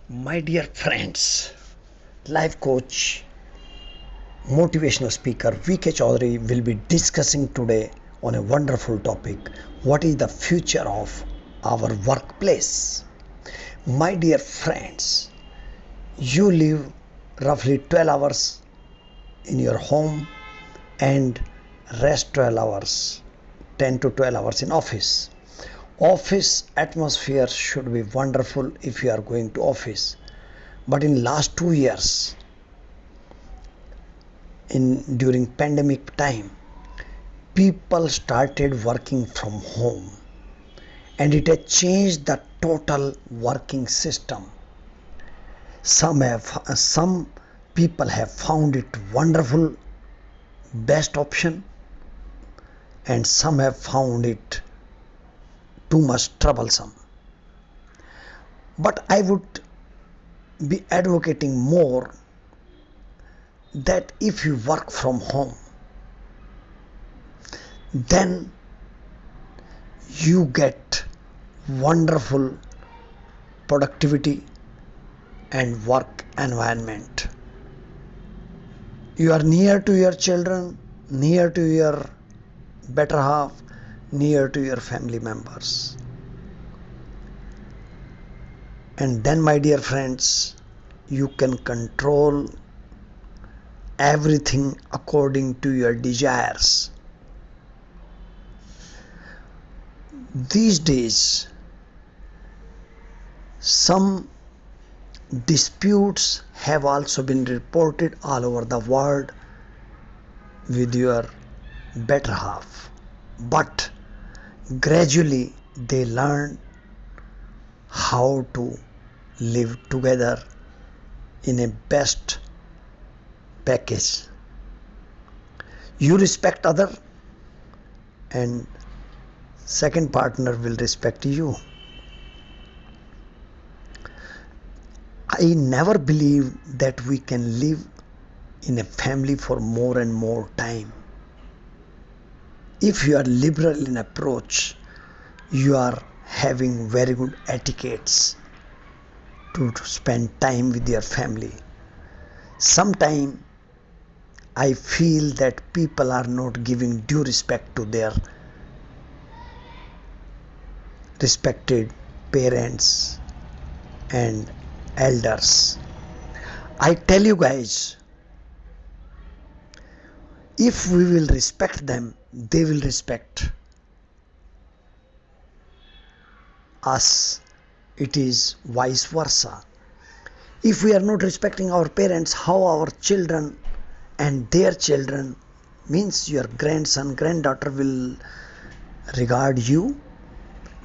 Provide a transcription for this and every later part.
My dear friends, life coach, motivational speaker V.K. Chaudhry will be discussing today on a wonderful topic. What is the future of our workplace? My dear friends, you live roughly 12 hours in your home and rest 12 hours, 10 to 12 hours in office. Office atmosphere should be wonderful if you are going to office. But in last 2 years, during pandemic time, people started working from home and it has changed the total working system. Some people have found it wonderful, best option, and some have found it too much troublesome. But I would be advocating more that if you work from home, then you get wonderful productivity and work environment. You are near to your children, near to your better half, near to your family members. And then, my dear friends, you can control everything according to your desires. These days, some disputes have also been reported all over the world with your better half. But gradually they learn how to live together in a best package. You respect other and second partner will respect you. I never believe that we can live in a family for more and more time. If you are liberal in approach, you are having very good etiquettes to spend time with your family. Sometimes I feel that people are not giving due respect to their respected parents and elders. I tell you guys, if we will respect them, they will respect us. It is vice versa. If we are not respecting our parents, how our children and their children, means your grandson, granddaughter, will regard you?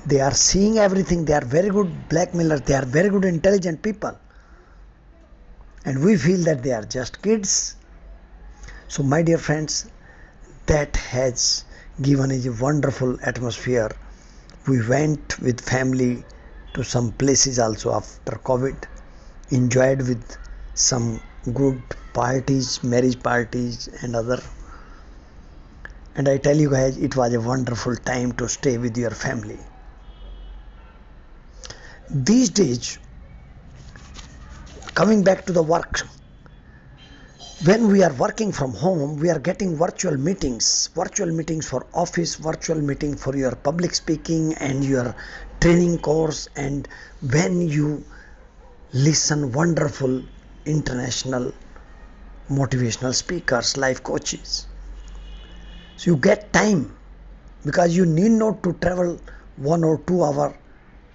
They are seeing everything. They are very good blackmailers. They are very good intelligent people. And we feel that they are just kids. So my dear friends, that has given us a wonderful atmosphere. We went with family to some places also after COVID, enjoyed with some good parties, marriage parties and other. And I tell you guys, it was a wonderful time to stay with your family. These days, coming back to the work, when we are working from home, we are getting virtual meetings for office, virtual meeting for your public speaking and your training course, and when you listen wonderful international motivational speakers, life coaches. So you get time because you need not to travel 1 or 2 hours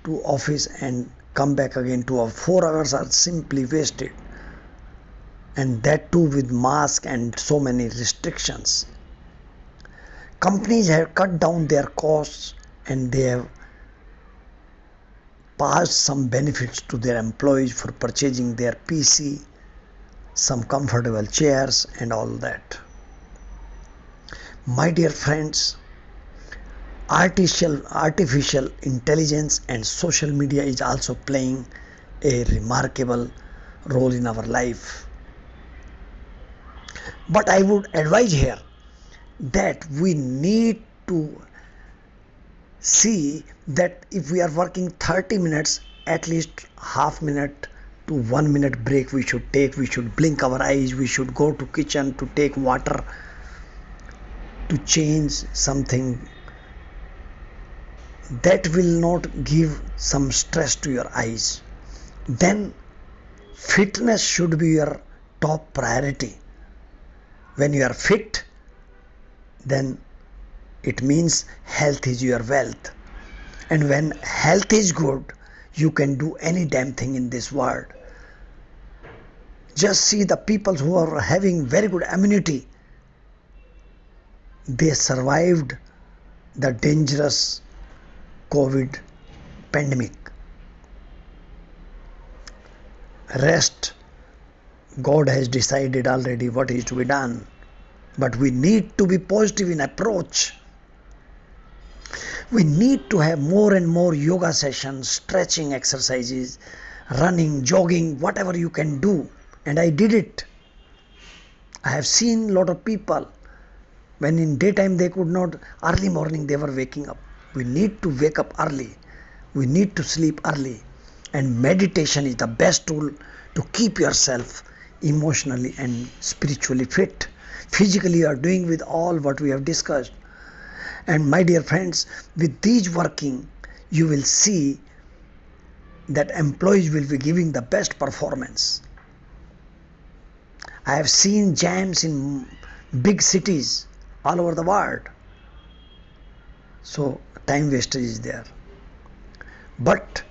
to office and come back again 2 or 4 hours are simply wasted. And that too with mask and so many restrictions. Companies have cut down their costs and they have passed some benefits to their employees for purchasing their PC, some comfortable chairs and all that. My dear friends, artificial intelligence and social media is also playing a remarkable role in our life. But I would advise here that we need to see that if we are working 30 minutes, at least half minute to 1 minute break we should take. We should blink our eyes. We should go to kitchen to take water, to change something that will not give some stress to your eyes. Then fitness should be your top priority. When you are fit, then it means health is your wealth. And when health is good, you can do any damn thing in this world. Just see the people who are having very good immunity. They survived the dangerous COVID pandemic. Rest, God has decided already what is to be done. But we need to be positive in approach. We need to have more and more yoga sessions, stretching exercises, running, jogging, whatever you can do. And I did it. I have seen a lot of people, when in daytime they could not, early morning they were waking up. We need to wake up early. We need to sleep early. And meditation is the best tool to keep yourself emotionally and spiritually fit. Physically you are doing with all what we have discussed. And my dear friends, with these working, you will see that employees will be giving the best performance. I have seen jams in big cities all over the world. So time wastage is there. But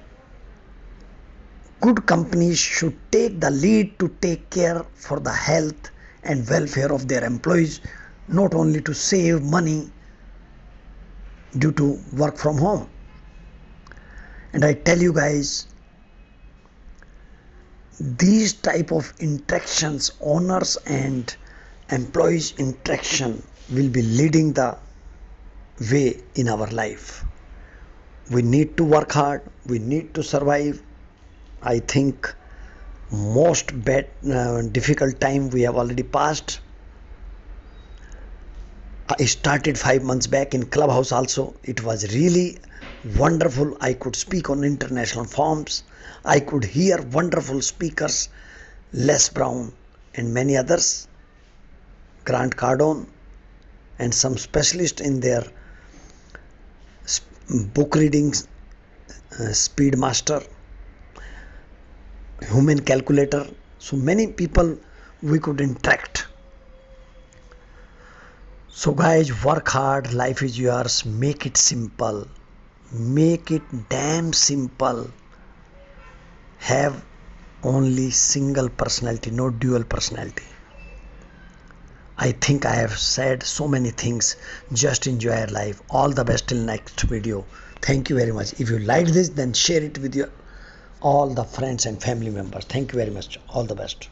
good companies should take the lead to take care for the health and welfare of their employees, not only to save money due to work from home. And I tell you guys, these type of interactions, owners and employees interaction, will be leading the way in our life. We need to work hard. We need to survive. I think most difficult time we have already passed. I started 5 months back in Clubhouse also. It was really wonderful. I could speak on international forums. I could hear wonderful speakers, Les Brown and many others, Grant Cardone, and some specialists in their book readings, Speed Master, Human Calculator. So many people we could interact. So guys, work hard. Life is yours. Make it simple. Make it damn simple. Have only single personality, no dual personality. I think I have said so many things. Just enjoy your life. All the best till next video. Thank you very much. If you like this, then share it with your all the friends and family members. Thank you very much. All the best.